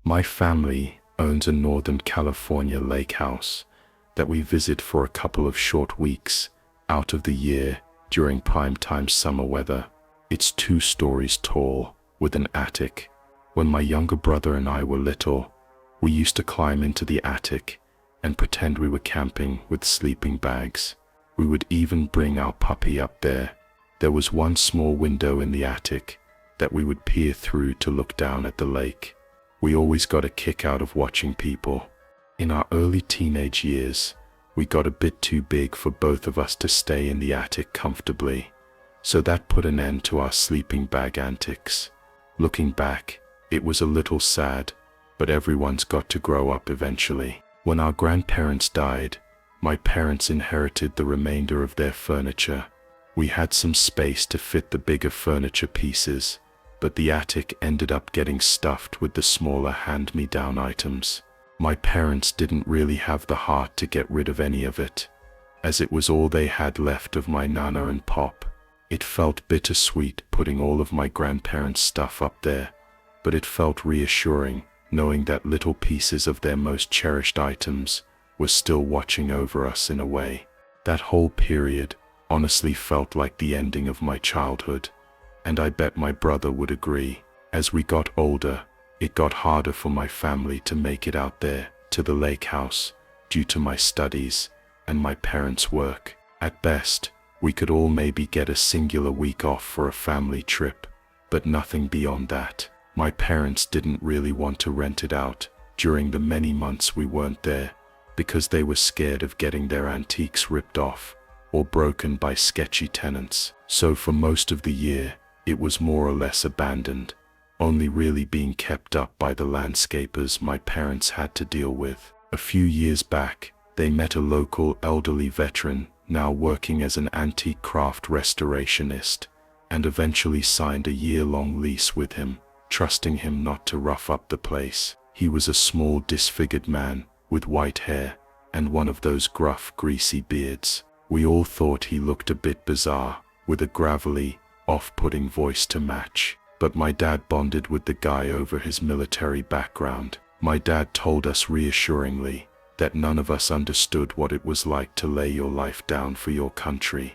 My family owns a Northern California lake house that we visit for a couple of short weeks out of the year during prime-time summer weather. It's 2 stories tall with an attic. When my younger brother and I were little, we used to climb into the attic and pretend we were camping with sleeping bags. We would even bring our puppy up there. There was one small window in the attic that we would peer through to look down at the lake. We always got a kick out of watching people. In our early teenage years, we got a bit too big for both of us to stay in the attic comfortably, so that put an end to our sleeping bag antics. Looking back, it was a little sad, but everyone's got to grow up eventually. When our grandparents died, my parents inherited the remainder of their furniture. We had some space to fit the bigger furniture pieces, but the attic ended up getting stuffed with the smaller hand-me-down items. My parents didn't really have the heart to get rid of any of it, as it was all they had left of my Nana and Pop. It felt bittersweet putting all of my grandparents' stuff up there, but it felt reassuring knowing that little pieces of their most cherished items were still watching over us in a way. That whole period honestly felt like the ending of my childhood, and I bet my brother would agree. As we got older, it got harder for my family to make it out there to the lake house due to my studies and my parents' work. At best, we could all maybe get a singular week off for a family trip, but nothing beyond that. My parents didn't really want to rent it out during the many months we weren't there, because they were scared of getting their antiques ripped off or broken by sketchy tenants. So for most of the year, it was more or less abandoned, only really being kept up by the landscapers my parents had to deal with. A few years back, they met a local elderly veteran now working as an antique craft restorationist, and eventually signed a year-long lease with him, trusting him not to rough up the place. He was a small, disfigured man with white hair and one of those gruff, greasy beards. We all thought he looked a bit bizarre, with a gravelly, off-putting voice to match, but my dad bonded with the guy over his military background. My dad told us reassuringly that none of us understood what it was like to lay your life down for your country,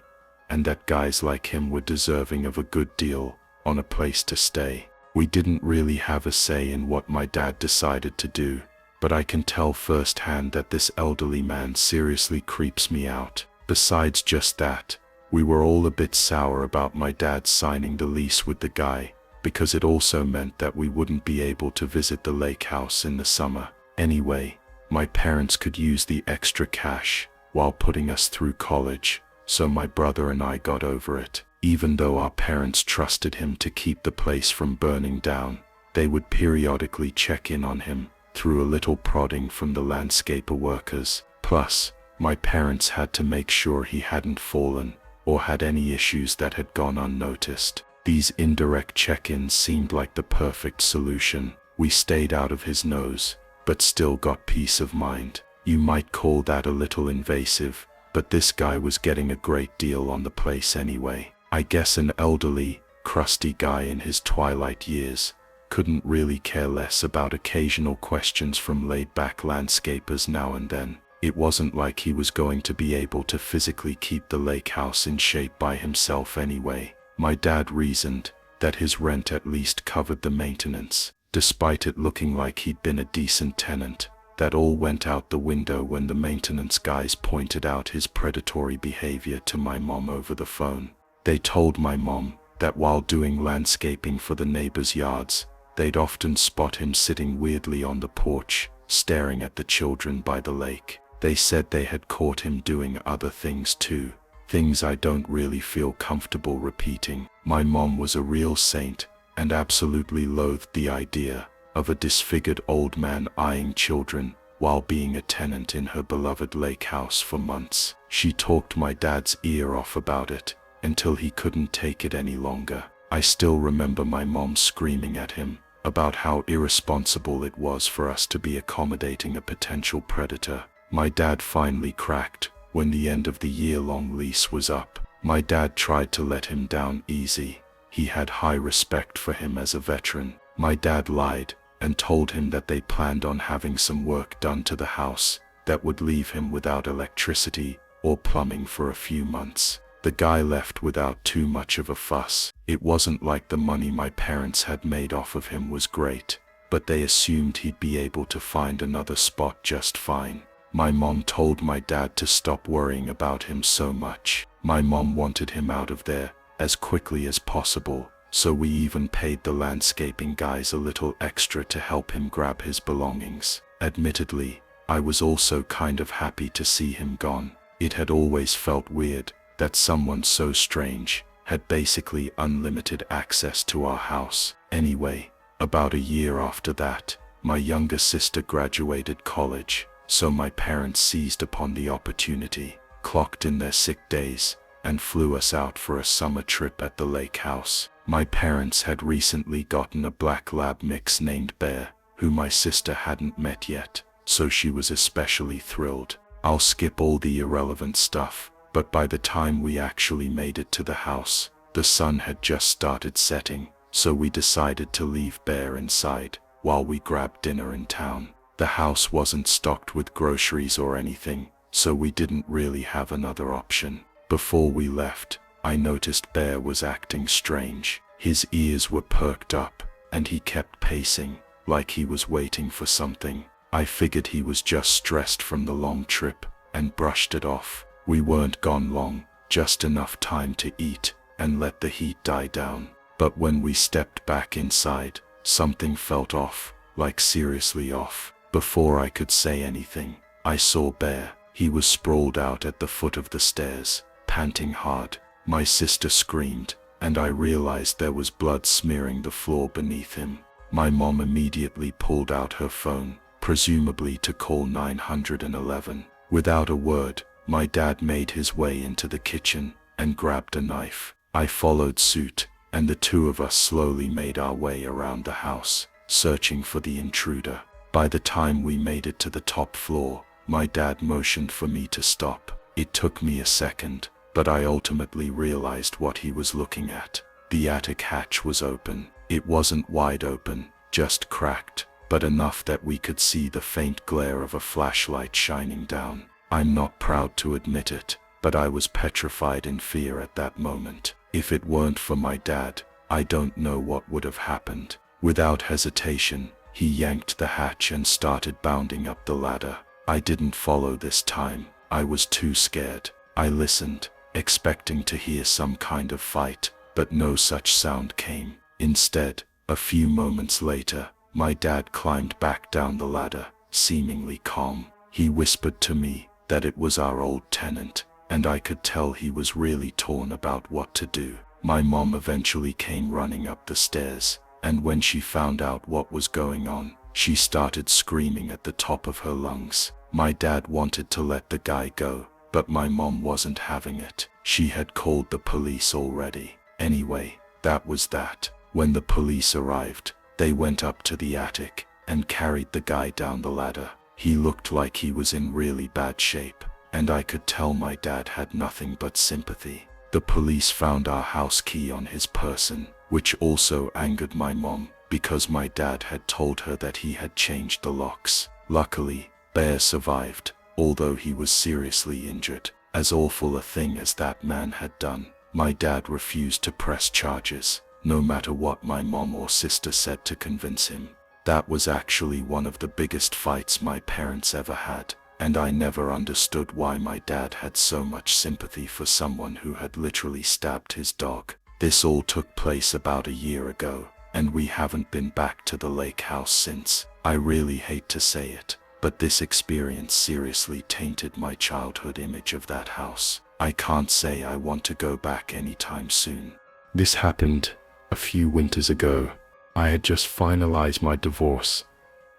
and that guys like him were deserving of a good deal on a place to stay. We didn't really have a say in what my dad decided to do, but I can tell firsthand that this elderly man seriously creeps me out. Besides just that, we were all a bit sour about my dad signing the lease with the guy, because it also meant that we wouldn't be able to visit the lake house in the summer. Anyway, my parents could use the extra cash while putting us through college, so my brother and I got over it. Even though our parents trusted him to keep the place from burning down, they would periodically check in on him through a little prodding from the landscaper workers. Plus, my parents had to make sure he hadn't fallen or had any issues that had gone unnoticed. These indirect check-ins seemed like the perfect solution. We stayed out of his nose, but still got peace of mind. You might call that a little invasive, but this guy was getting a great deal on the place anyway. I guess an elderly, crusty guy in his twilight years couldn't really care less about occasional questions from laid-back landscapers now and then. It wasn't like he was going to be able to physically keep the lake house in shape by himself anyway. My dad reasoned that his rent at least covered the maintenance, despite it looking like he'd been a decent tenant. That all went out the window when the maintenance guys pointed out his predatory behavior to my mom over the phone. They told my mom that while doing landscaping for the neighbors' yards, they'd often spot him sitting weirdly on the porch, staring at the children by the lake. They said they had caught him doing other things too, things I don't really feel comfortable repeating. My mom was a real saint and absolutely loathed the idea of a disfigured old man eyeing children while being a tenant in her beloved lake house for months. She talked my dad's ear off about it until he couldn't take it any longer. I still remember my mom screaming at him about how irresponsible it was for us to be accommodating a potential predator. My dad finally cracked when the end of the year-long lease was up. My dad tried to let him down easy. He had high respect for him as a veteran. My dad lied and told him that they planned on having some work done to the house that would leave him without electricity or plumbing for a few months. The guy left without too much of a fuss. It wasn't like the money my parents had made off of him was great, but they assumed he'd be able to find another spot just fine. My mom told my dad to stop worrying about him so much. My mom wanted him out of there as quickly as possible, so we even paid the landscaping guys a little extra to help him grab his belongings. Admittedly, I was also kind of happy to see him gone. It had always felt weird that someone so strange had basically unlimited access to our house. Anyway, about a year after that, my younger sister graduated college, so my parents seized upon the opportunity, clocked in their sick days, and flew us out for a summer trip at the lake house. My parents had recently gotten a black lab mix named Bear, who my sister hadn't met yet, so she was especially thrilled. I'll skip all the irrelevant stuff, but by the time we actually made it to the house, the sun had just started setting, so we decided to leave Bear inside while we grabbed dinner in town. The house wasn't stocked with groceries or anything, so we didn't really have another option. Before we left, I noticed Bear was acting strange. His ears were perked up, and he kept pacing, like he was waiting for something. I figured he was just stressed from the long trip, and brushed it off. We weren't gone long, just enough time to eat and let the heat die down. But when we stepped back inside, something felt off, like seriously off. Before I could say anything, I saw Bear. He was sprawled out at the foot of the stairs, panting hard. My sister screamed, and I realized there was blood smearing the floor beneath him. My mom immediately pulled out her phone, presumably to call 911. Without a word, my dad made his way into the kitchen and grabbed a knife. I followed suit, and the two of us slowly made our way around the house, searching for the intruder. By the time we made it to the top floor, my dad motioned for me to stop. It took me a second, but I ultimately realized what he was looking at. The attic hatch was open. It wasn't wide open, just cracked, but enough that we could see the faint glare of a flashlight shining down. I'm not proud to admit it, but I was petrified in fear at that moment. If it weren't for my dad, I don't know what would have happened. Without hesitation, he yanked the hatch and started bounding up the ladder. I didn't follow this time. I was too scared. I listened, expecting to hear some kind of fight, but no such sound came. Instead, a few moments later, my dad climbed back down the ladder, seemingly calm. He whispered to me that it was our old tenant, and I could tell he was really torn about what to do. My mom eventually came running up the stairs, and when she found out what was going on, she started screaming at the top of her lungs. My dad wanted to let the guy go, but my mom wasn't having it. She had called the police already. Anyway, that was that. When the police arrived, they went up to the attic and carried the guy down the ladder. He looked like he was in really bad shape, and I could tell my dad had nothing but sympathy. The police found our house key on his person, which also angered my mom, because my dad had told her that he had changed the locks. Luckily, Bear survived, although he was seriously injured. As awful a thing as that man had done, my dad refused to press charges, no matter what my mom or sister said to convince him. That was actually one of the biggest fights my parents ever had, and I never understood why my dad had so much sympathy for someone who had literally stabbed his dog. This all took place about a year ago, and we haven't been back to the lake house since. I really hate to say it, but this experience seriously tainted my childhood image of that house. I can't say I want to go back anytime soon. This happened a few winters ago. I had just finalized my divorce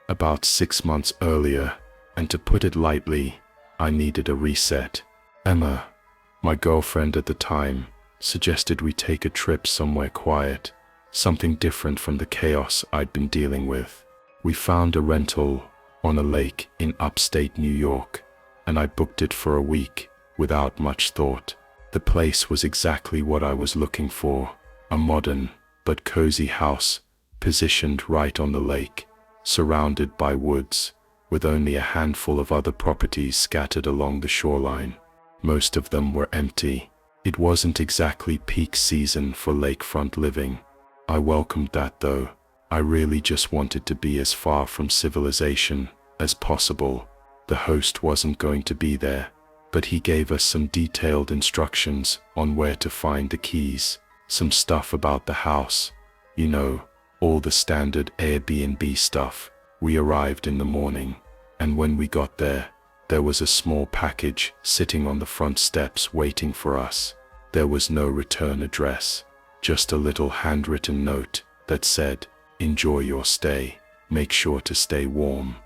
about 6 months earlier, and to put it lightly, I needed a reset. Emma, my girlfriend at the time, suggested we take a trip somewhere quiet, something different from the chaos I'd been dealing with. We found a rental on a lake in upstate New York, and I booked it for a week without much thought. The place was exactly what I was looking for, a modern but cozy house positioned right on the lake, surrounded by woods, with only a handful of other properties scattered along the shoreline. Most of them were empty. It wasn't exactly peak season for lakefront living. I welcomed that though. I really just wanted to be as far from civilization as possible. The host wasn't going to be there, but he gave us some detailed instructions on where to find the keys, some stuff about the house, you know, all the standard Airbnb stuff. We arrived in the morning, and when we got there, there was a small package sitting on the front steps waiting for us. There was no return address, just a little handwritten note that said, "Enjoy your stay, make sure to stay warm."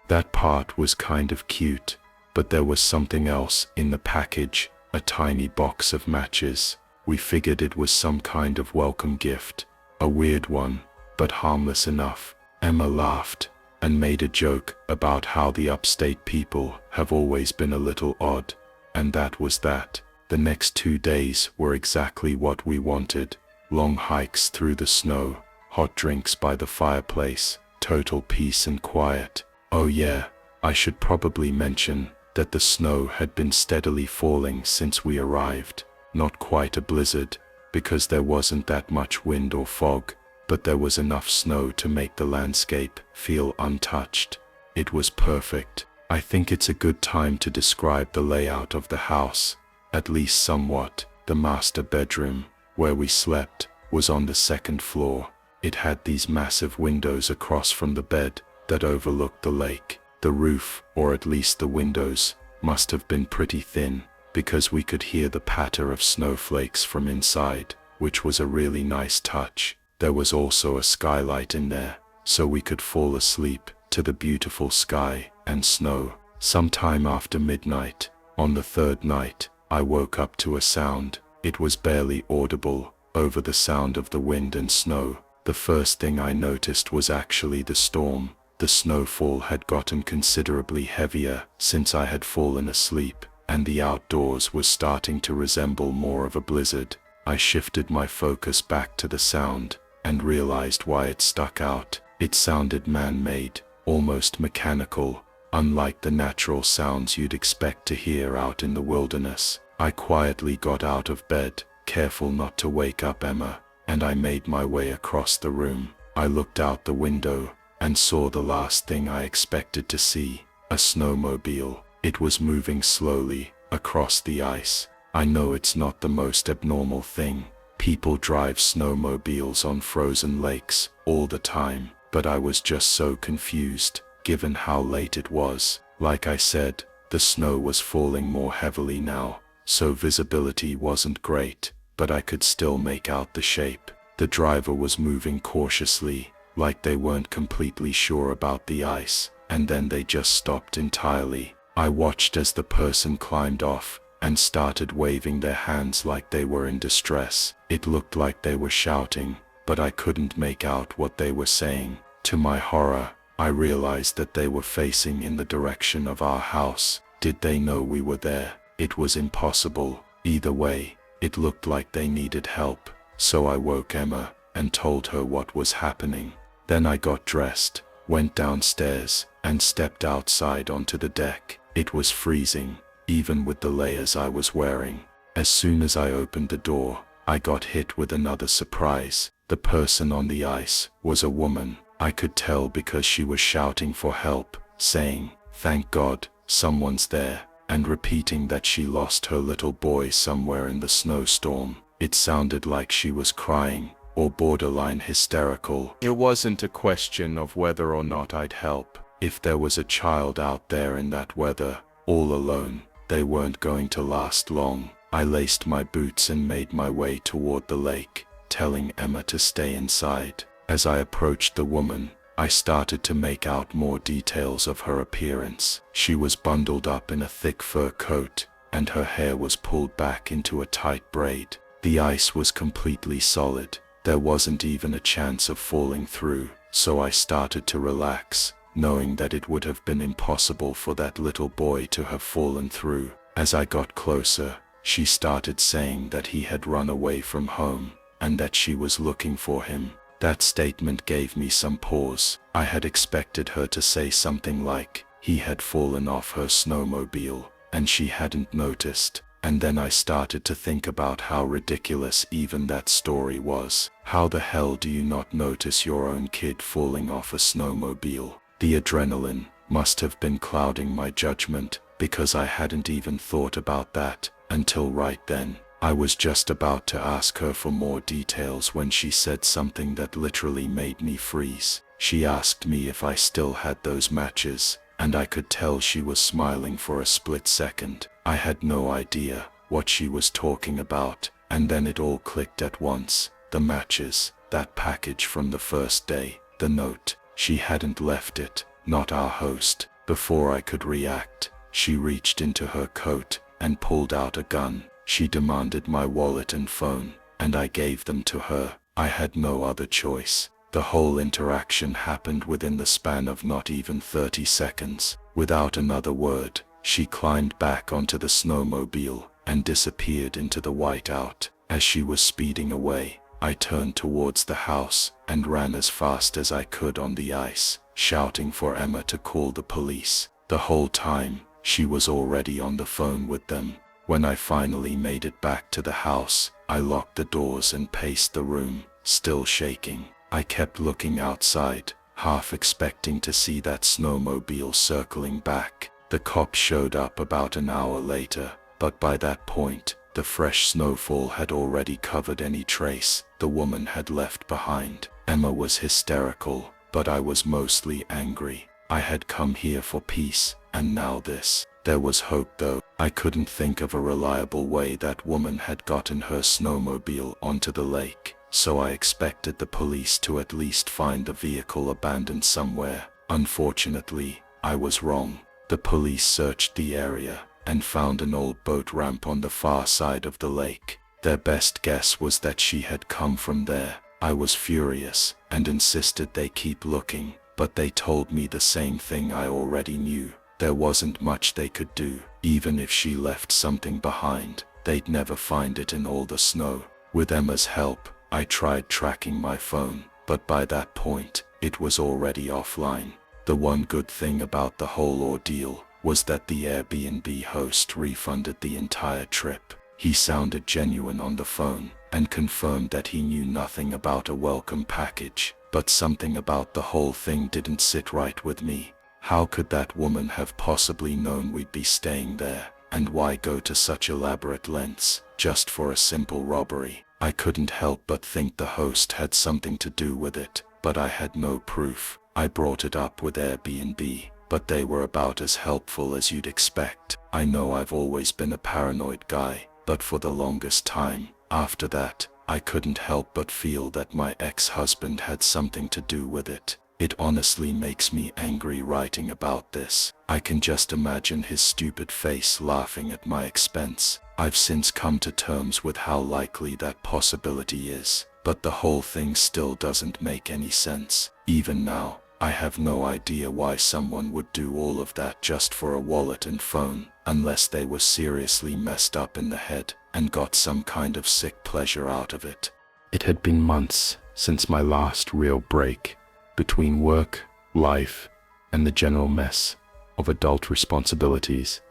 That part was kind of cute, but there was something else in the package, a tiny box of matches. We figured it was some kind of welcome gift, a weird one, but harmless enough. Emma laughed and made a joke about how the upstate people have always been a little odd, and that was that. The next 2 days were exactly what we wanted. Long hikes through the snow, hot drinks by the fireplace, total peace and quiet. Oh yeah, I should probably mention that the snow had been steadily falling since we arrived. Not quite a blizzard, because there wasn't that much wind or fog, but there was enough snow to make the landscape feel untouched. It was perfect. I think it's a good time to describe the layout of the house, at least somewhat. The master bedroom, where we slept, was on the 2nd floor. It had these massive windows across from the bed that overlooked the lake. The roof, or at least the windows, must have been pretty thin, because we could hear the patter of snowflakes from inside, which was a really nice touch. There was also a skylight in there, so we could fall asleep to the beautiful sky and snow. Sometime after midnight, on the 3rd night, I woke up to a sound. It was barely audible, over the sound of the wind and snow. The first thing I noticed was actually the storm. The snowfall had gotten considerably heavier since I had fallen asleep, and the outdoors was starting to resemble more of a blizzard. I shifted my focus back to the sound, and realized why it stuck out. It sounded man-made, almost mechanical, unlike the natural sounds you'd expect to hear out in the wilderness. I quietly got out of bed, careful not to wake up Emma, and I made my way across the room. I looked out the window, and saw the last thing I expected to see, a snowmobile. It was moving slowly across the ice. I know it's not the most abnormal thing. People drive snowmobiles on frozen lakes all the time, but I was just so confused, given how late it was. Like I said, the snow was falling more heavily now, so visibility wasn't great, but I could still make out the shape. The driver was moving cautiously, like they weren't completely sure about the ice, and then they just stopped entirely. I watched as the person climbed off and started waving their hands like they were in distress. It looked like they were shouting, but I couldn't make out what they were saying. To my horror, I realized that they were facing in the direction of our house. Did they know we were there? It was impossible. Either way, it looked like they needed help. So I woke Emma and told her what was happening. Then I got dressed, went downstairs, and stepped outside onto the deck. It was freezing, even with the layers I was wearing. As soon as I opened the door, I got hit with another surprise. The person on the ice was a woman. I could tell because she was shouting for help, saying, "Thank God, someone's there," and repeating that she lost her little boy somewhere in the snowstorm. It sounded like she was crying, or borderline hysterical. It wasn't a question of whether or not I'd help. If there was a child out there in that weather, all alone, they weren't going to last long. I laced my boots and made my way toward the lake, telling Emma to stay inside. As I approached the woman, I started to make out more details of her appearance. She was bundled up in a thick fur coat, and her hair was pulled back into a tight braid. The ice was completely solid. There wasn't even a chance of falling through, so I started to relax, knowing that it would have been impossible for that little boy to have fallen through. As I got closer, she started saying that he had run away from home, and that she was looking for him. That statement gave me some pause. I had expected her to say something like, he had fallen off her snowmobile, and she hadn't noticed. And then I started to think about how ridiculous even that story was. How the hell do you not notice your own kid falling off a snowmobile? The adrenaline must have been clouding my judgment, because I hadn't even thought about that until right then. I was just about to ask her for more details when she said something that literally made me freeze. She asked me if I still had those matches, and I could tell she was smiling for a split second. I had no idea what she was talking about, and then it all clicked at once. The matches, that package from the first day, the note. She hadn't left it, not our host. Before I could react, she reached into her coat and pulled out a gun. She demanded my wallet and phone, and I gave them to her. I had no other choice. The whole interaction happened within the span of not even 30 seconds. Without another word, she climbed back onto the snowmobile and disappeared into the whiteout. As she was speeding away, I turned towards the house and ran as fast as I could on the ice, shouting for Emma to call the police. The whole time, she was already on the phone with them. When I finally made it back to the house, I locked the doors and paced the room, still shaking. I kept looking outside, half expecting to see that snowmobile circling back. The cops showed up about an hour later, but by that point, the fresh snowfall had already covered any trace the woman had left behind. Emma was hysterical, but I was mostly angry. I had come here for peace, and now this. There was hope though. I couldn't think of a reliable way that woman had gotten her snowmobile onto the lake, so I expected the police to at least find the vehicle abandoned somewhere. Unfortunately, I was wrong. The police searched the area and found an old boat ramp on the far side of the lake. Their best guess was that she had come from there. I was furious and insisted they keep looking, but they told me the same thing I already knew. There wasn't much they could do. Even if she left something behind, they'd never find it in all the snow. With Emma's help, I tried tracking my phone, but by that point, it was already offline. The one good thing about the whole ordeal was that the Airbnb host refunded the entire trip. He sounded genuine on the phone and confirmed that he knew nothing about a welcome package, but something about the whole thing didn't sit right with me. How could that woman have possibly known we'd be staying there, and why go to such elaborate lengths just for a simple robbery? I couldn't help but think the host had something to do with it, but I had no proof. I brought it up with Airbnb, but they were about as helpful as you'd expect. I know I've always been a paranoid guy, but for the longest time, after that, I couldn't help but feel that my ex-husband had something to do with it. It honestly makes me angry writing about this. I can just imagine his stupid face laughing at my expense. I've since come to terms with how likely that possibility is, but the whole thing still doesn't make any sense. Even now, I have no idea why someone would do all of that just for a wallet and phone, unless they were seriously messed up in the head and got some kind of sick pleasure out of it. It had been months since my last real break. Between work, life, and the general mess of adult responsibilities,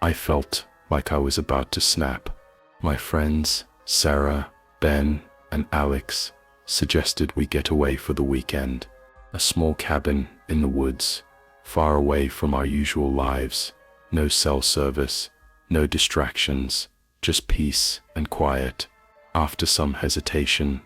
I felt like I was about to snap. My friends, Sarah, Ben, and Alex, suggested we get away for the weekend. A small cabin in the woods, far away from our usual lives. No cell service, no distractions, just peace and quiet. After some hesitation,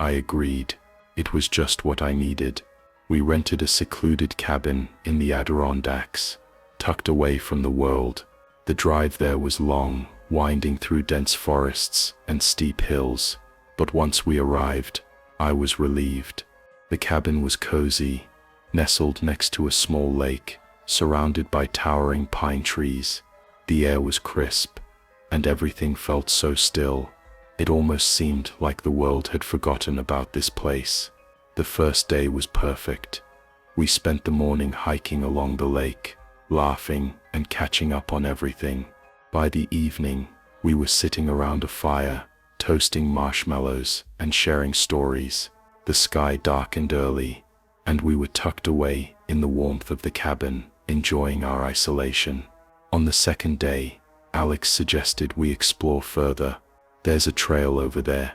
I agreed. It was just what I needed. We rented a secluded cabin in the Adirondacks, tucked away from the world. The drive there was long, winding through dense forests and steep hills, but once we arrived, I was relieved. The cabin was cozy, nestled next to a small lake, surrounded by towering pine trees. The air was crisp, and everything felt so still. It almost seemed like the world had forgotten about this place. The first day was perfect. We spent the morning hiking along the lake, laughing and catching up on everything. By the evening, we were sitting around a fire, toasting marshmallows and sharing stories. The The sky darkened early, and we were tucked away in the warmth of the cabin, enjoying our isolation. On the second day, Alex suggested we explore further. "There's a trail over there."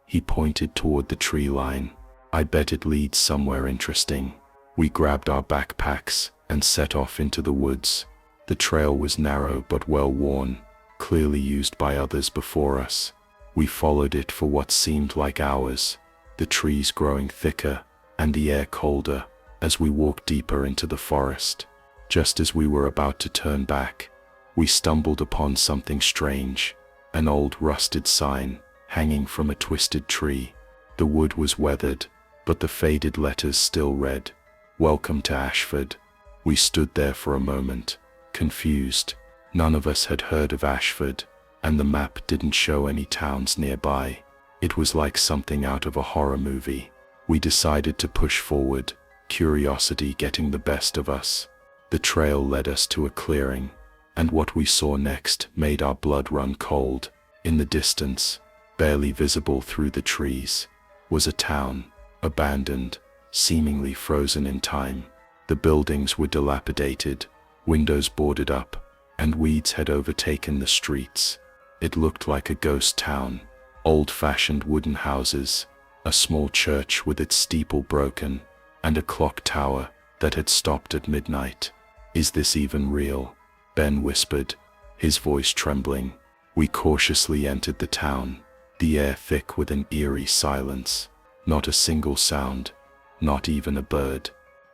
He pointed toward the tree line. "I bet it leads somewhere interesting." We grabbed our backpacks and set off into the woods. The trail was narrow but well worn, clearly used by others before us. We followed it for what seemed like hours, the trees growing thicker and the air colder as we walked deeper into the forest. Just as we were about to turn back, we stumbled upon something strange, an old rusted sign hanging from a twisted tree. The wood was weathered, but the faded letters still read, "Welcome to Ashford." We stood there for a moment, confused. None of us had heard of Ashford, and the map didn't show any towns nearby. It was like something out of a horror movie. We decided to push forward, curiosity getting the best of us. The trail led us to a clearing, and what we saw next made our blood run cold. In the distance, barely visible through the trees, was a town, abandoned, seemingly frozen in time. The buildings were dilapidated, windows boarded up, and weeds had overtaken the streets. It looked like a ghost town. Old-fashioned wooden houses, a small church with its steeple broken, and a clock tower that had stopped at midnight. "Is this even real?" Ben whispered, his voice trembling. We cautiously entered the town, the air thick with an eerie silence. Not a single sound, not even a bird.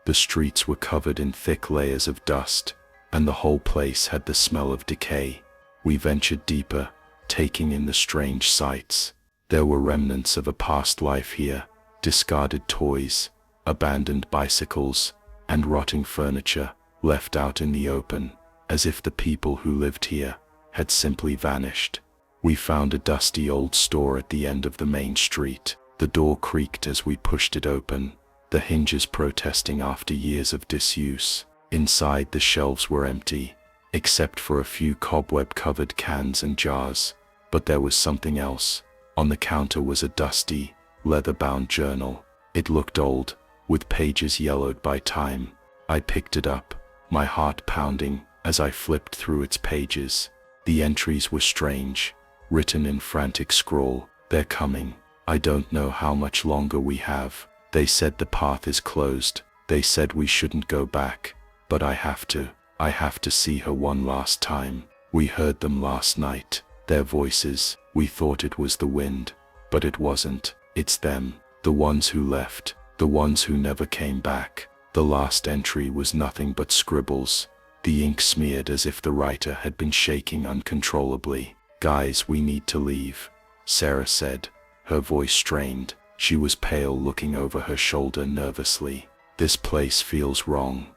The streets were covered in thick layers of dust, and the whole place had the smell of decay. We ventured deeper, taking in the strange sights. There were remnants of a past life here, discarded toys, abandoned bicycles, and rotting furniture left out in the open, as if the people who lived here had simply vanished. We found a dusty old store at the end of the main street. The door creaked as we pushed it open, the hinges protesting after years of disuse. Inside, the shelves were empty, except for a few cobweb-covered cans and jars. But there was something else. On the counter was a dusty, leather-bound journal. It looked old, with pages yellowed by time. I picked it up, my heart pounding as I flipped through its pages. The entries were strange, written in frantic scrawl. "They're coming. I don't know how much longer we have. They said the path is closed. They said we shouldn't go back. But I have to. I have to see her one last time. We heard them last night. Their voices. We thought it was the wind. But it wasn't. It's them. The ones who left. The ones who never came back." The last entry was nothing but scribbles, the ink smeared as if the writer had been shaking uncontrollably. "Guys, we need to leave," Sarah said, her voice strained. She was pale, looking over her shoulder nervously. "This place feels wrong."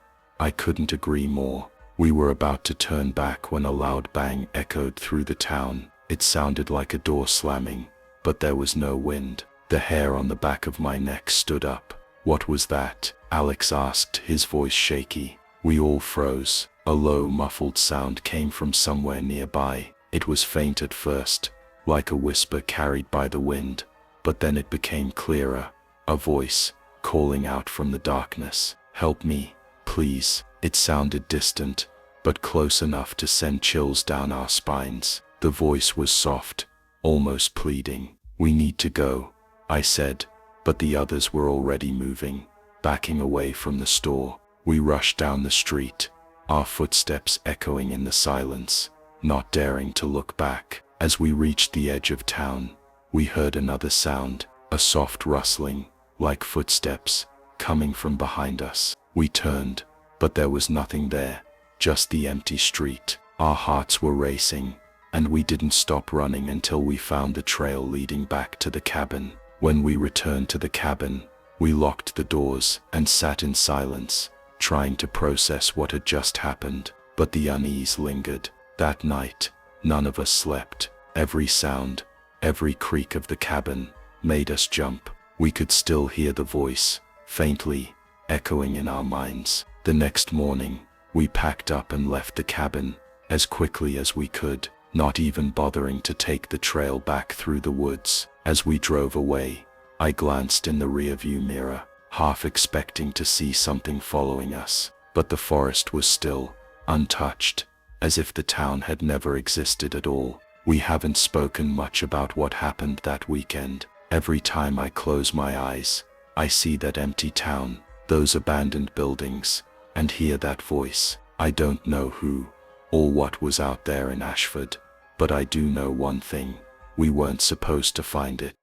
I couldn't agree more. We were about to turn back when a loud bang echoed through the town. It sounded like a door slamming, but there was no wind. The hair on the back of my neck stood up. "What was that?" Alex asked, his voice shaky. We all froze. A low, muffled sound came from somewhere nearby. It was faint at first, like a whisper carried by the wind, but then it became clearer, a voice calling out from the darkness. "Help me, please." It sounded distant, but close enough to send chills down our spines. The voice was soft, almost pleading. "We need to go," I said, but the others were already moving, backing away from the store. We rushed down the street, our footsteps echoing in the silence, not daring to look back. As we reached the edge of town, we heard another sound, a soft rustling, like footsteps, coming from behind us. We turned, but there was nothing there, just the empty street. Our hearts were racing, and we didn't stop running until we found the trail leading back to the cabin. When we returned to the cabin, we locked the doors and sat in silence, trying to process what had just happened. But the unease lingered. That night, none of us slept. Every sound, every creak of the cabin, made us jump. We could still hear the voice, faintly, echoing in our minds. The next morning, we packed up and left the cabin, as quickly as we could, not even bothering to take the trail back through the woods. As we drove away, I glanced in the rearview mirror, half expecting to see something following us, but the forest was still, untouched, as if the town had never existed at all. We haven't spoken much about what happened that weekend. Every time I close my eyes, I see that empty town, those abandoned buildings, and hear that voice. I don't know who or what was out there in Ashford, but I do know one thing: we weren't supposed to find it.